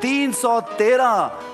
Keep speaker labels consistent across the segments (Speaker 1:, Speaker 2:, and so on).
Speaker 1: 313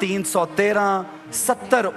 Speaker 1: 313, 70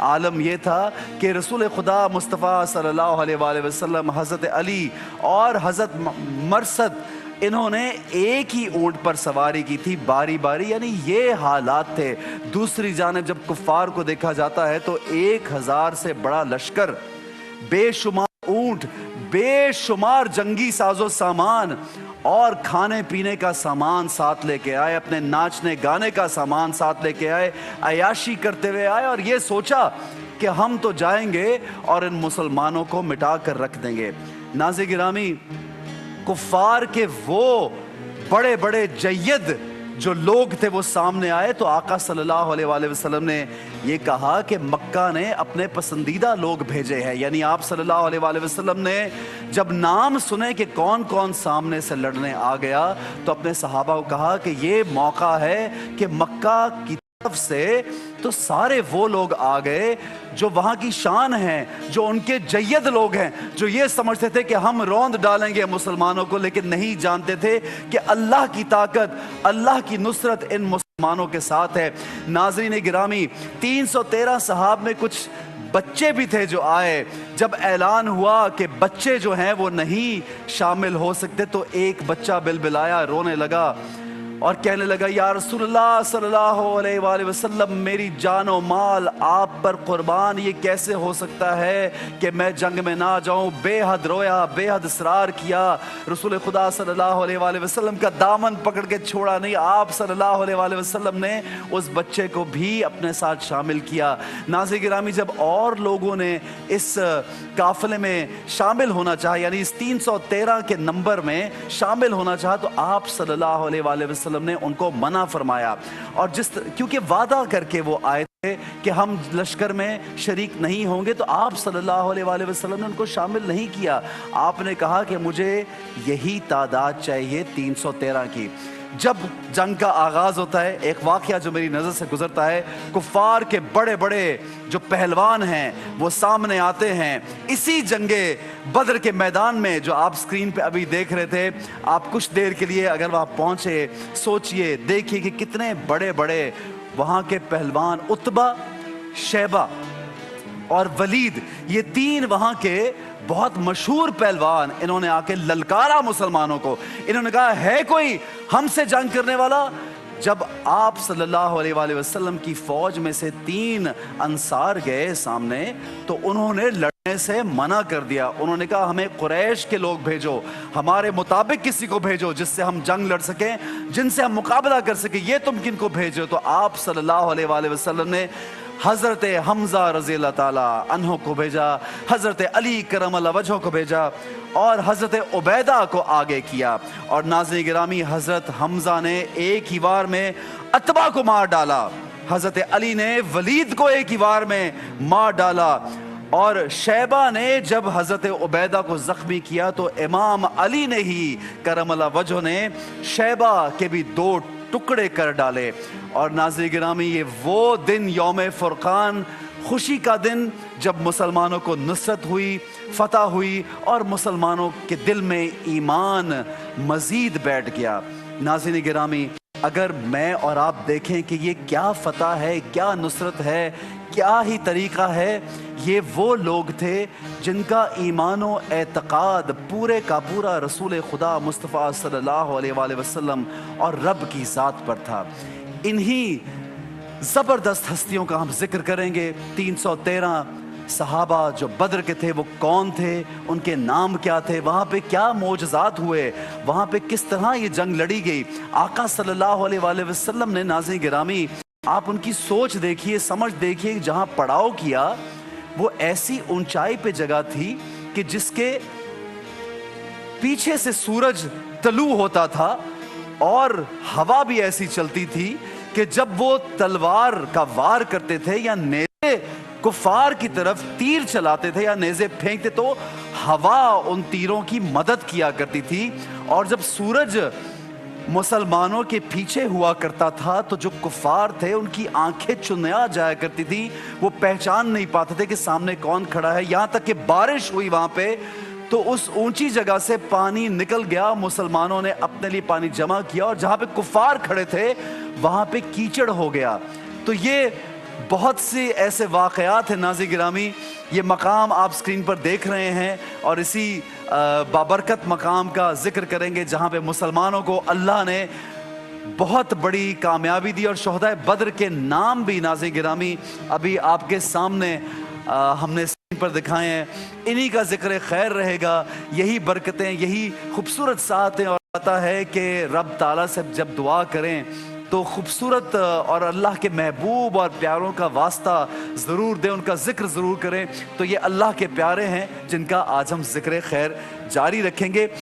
Speaker 1: عالم یہ تھا کہ رسول خدا مصطفیٰ صلی اللہ علیہ وآلہ وسلم، حضرت علی اور حضرت مرثد، انہوں نے ایک ہی اونٹ پر سواری کی تھی باری باری، یعنی یہ حالات تھے۔ دوسری جانب جب کفار کو دیکھا جاتا ہے تو 1000 سے بڑا لشکر، بے شمار اونٹ، بے شمار جنگی ساز و سامان اور کھانے پینے کا سامان ساتھ لے کے آئے، اپنے ناچنے گانے کا سامان ساتھ لے کے آئے، عیاشی کرتے ہوئے آئے، اور یہ سوچا کہ ہم تو جائیں گے اور ان مسلمانوں کو مٹا کر رکھ دیں گے۔ ناظرین گرامی، کفار کے وہ بڑے بڑے جید جو لوگ تھے وہ سامنے آئے تو آقا صلی اللہ علیہ وآلہ وسلم نے یہ کہا کہ مکہ نے اپنے پسندیدہ لوگ بھیجے ہیں، یعنی آپ صلی اللہ علیہ وآلہ وسلم نے جب نام سنے کہ کون کون سامنے سے لڑنے آ گیا تو اپنے صحابہ کو کہا کہ یہ موقع ہے کہ مکہ کی طرف سے تو سارے وہ لوگ آ گئے جو وہاں کی شان ہیں، جو ان کے جید لوگ ہیں، جو یہ سمجھتے تھے کہ ہم روند ڈالیں گے مسلمانوں کو، لیکن نہیں جانتے تھے کہ اللہ کی طاقت، اللہ کی نصرت ان مسلمانوں کے ساتھ ہے۔ ناظرین گرامی، 313 صحاب میں کچھ بچے بھی تھے جو آئے۔ جب اعلان ہوا کہ بچے جو ہیں وہ نہیں شامل ہو سکتے تو ایک بچہ بلبلایا، رونے لگا اور کہنے لگا، یا رسول اللہ صلی اللہ علیہ وآلہ وسلم، میری جان و مال آپ پر قربان، یہ کیسے ہو سکتا ہے کہ میں جنگ میں نہ جاؤں؟ بے حد رویا، بے حد اصرار کیا۔ رسول خدا صلی اللہ علیہ وآلہ وسلم کا دامن پکڑ کے چھوڑا نہیں، آپ صلی اللہ علیہ وآلہ وسلم نے اس بچے کو بھی اپنے ساتھ شامل کیا۔ ناظرین گرامی، جب اور لوگوں نے اس قافلے میں شامل ہونا چاہا، یعنی اس 313 کے نمبر میں شامل ہونا چاہا، تو آپ صلی اللہ علیہ وآلہ وسلم نے ان کو منع فرمایا، اور کیونکہ وعدہ کر کے وہ آئے تھے کہ ہم لشکر میں شریک نہیں ہوں گے، تو آپ صلی اللہ علیہ وآلہ وسلم نے ان کو شامل نہیں کیا۔ آپ نے کہا کہ مجھے یہی تعداد چاہیے 313 کی۔ جب جنگ کا آغاز ہوتا ہے، ایک واقعہ جو میری نظر سے گزرتا ہے، کفار کے بڑے بڑے جو پہلوان ہیں وہ سامنے آتے ہیں اسی جنگ بدر کے میدان میں، جو آپ سکرین پہ ابھی دیکھ رہے تھے۔ آپ کچھ دیر کے لیے اگر وہاں پہنچے، سوچئے، دیکھیے کہ کتنے بڑے بڑے وہاں کے پہلوان، عتبہ، شیبہ اور ولید، یہ 3 وہاں کے بہت مشہور پہلوان، انہوں نے آ کے للکارا مسلمانوں کو، انہوں نے کہا، ہے کوئی ہم سے جنگ کرنے والا؟ جب آپ صلی اللہ علیہ وآلہ وسلم کی فوج میں سے 3 انصار گئے سامنے تو انہوں نے لڑنے سے منع کر دیا۔ انہوں نے کہا، ہمیں قریش کے لوگ بھیجو، ہمارے مطابق کسی کو بھیجو جس سے ہم جنگ لڑ سکیں، جن سے ہم مقابلہ کر سکیں، یہ تم کن کو بھیجو؟ تو آپ صلی اللہ علیہ وآلہ وسلم نے حضرت حمزہ رضی اللہ تعالیٰ عنہ کو بھیجا، حضرت علی کرم اللہ وجہہ کو بھیجا، اور حضرت عبیدہ کو آگے کیا۔ اور ناظرین گرامی، حضرت حمزہ نے ایک ہی وار میں عتبہ کو مار ڈالا، حضرت علی نے ولید کو ایک ہی وار میں مار ڈالا، اور شیبہ نے جب حضرت عبیدہ کو زخمی کیا تو امام علی نے ہی کرم اللہ وجہہ نے شیبہ کے بھی 2 ٹکڑے کر ڈالے۔ اور ناظرین گرامی، یہ وہ دن، یوم فرقان، خوشی کا دن، جب مسلمانوں کو نصرت ہوئی، فتح ہوئی، اور مسلمانوں کے دل میں ایمان مزید بیٹھ گیا۔ ناظرین گرامی، اگر میں اور آپ دیکھیں کہ یہ کیا فتح ہے، کیا نصرت ہے، کیا ہی طریقہ ہے، یہ وہ لوگ تھے جن کا ایمان و اعتقاد پورے کا پورا رسول خدا مصطفیٰ صلی اللہ علیہ وآلہ وسلم اور رب کی ذات پر تھا۔ انہی زبردست ہستیوں کا ہم ذکر کریں گے۔ 313 صحابہ جو بدر کے تھے وہ کون تھے، ان کے نام کیا تھے، وہاں پہ کیا معجزات ہوئے، وہاں پہ کس طرح یہ جنگ لڑی گئی۔ آقا صلی اللہ علیہ وآلہ وسلم نے، ناظرین گرامی، آپ ان کی سوچ دیکھیے، سمجھ دیکھیے، جہاں پڑاؤ کیا وہ ایسی اونچائی پہ جگہ تھی کہ جس کے پیچھے سے سورج طلوع ہوتا تھا، اور ہوا بھی ایسی چلتی تھی کہ جب وہ تلوار کا وار کرتے تھے یا نیزے کفار کی طرف تیر چلاتے تھے یا نیزے پھینکتے تو ہوا ان تیروں کی مدد کیا کرتی تھی۔ اور جب سورج مسلمانوں کے پیچھے ہوا کرتا تھا تو جو کفار تھے ان کی آنکھیں چنیا جایا کرتی تھی، وہ پہچان نہیں پاتے تھے کہ سامنے کون کھڑا ہے۔ یہاں تک کہ بارش ہوئی وہاں پہ تو اس اونچی جگہ سے پانی نکل گیا، مسلمانوں نے اپنے لیے پانی جمع کیا، اور جہاں پہ کفار کھڑے تھے وہاں پہ کیچڑ ہو گیا۔ تو یہ بہت سی ایسے واقعات ہیں ناظرین گرامی، یہ مقام آپ اسکرین پر دیکھ رہے ہیں اور اسی بابرکت مقام کا ذکر کریں گے جہاں پہ مسلمانوں کو اللہ نے بہت بڑی کامیابی دی، اور شہدائے بدر کے نام بھی ناظرین گرامی ابھی آپ کے سامنے ہم نے اسکرین پر دکھائے ہیں۔ انہی کا ذکر خیر رہے گا، یہی برکتیں، یہی خوبصورت ساتھ ہیں، اور پتہ ہے کہ رب تعالیٰ سے جب دعا کریں تو خوبصورت اور اللہ کے محبوب اور پیاروں کا واسطہ ضرور دیں، ان کا ذکر ضرور کریں۔ تو یہ اللہ کے پیارے ہیں جن کا آج ہم ذکر خیر جاری رکھیں گے۔